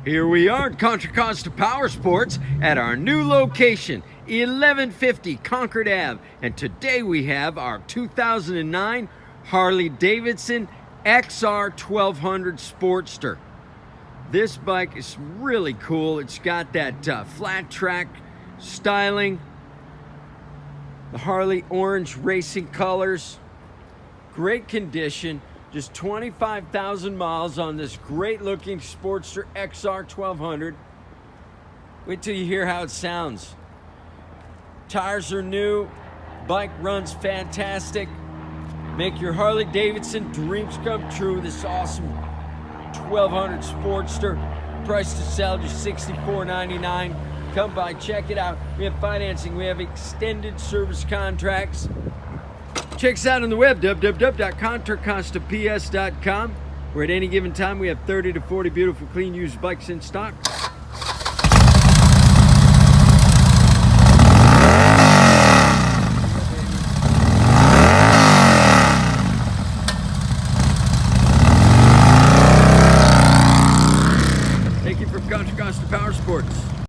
Here we are at Contra Costa Powersports at our new location, 1150 Concord Ave. And today we have our 2009 Harley Davidson XR1200 Sportster. This bike is really cool. It's got that flat track styling, the Harley orange racing colors, great condition. Just 25,000 miles on this great looking Sportster XR1200. Wait till you hear how it sounds. Tires are new, bike runs fantastic. Make your Harley Davidson dreams come true. This awesome 1200 Sportster. Price to sell just $64.99. Come by, check it out. We have financing, we have extended service contracts. Check us out on the web, www.contracostaps.com, where at any given time we have 30 to 40 beautiful, clean, used bikes in stock.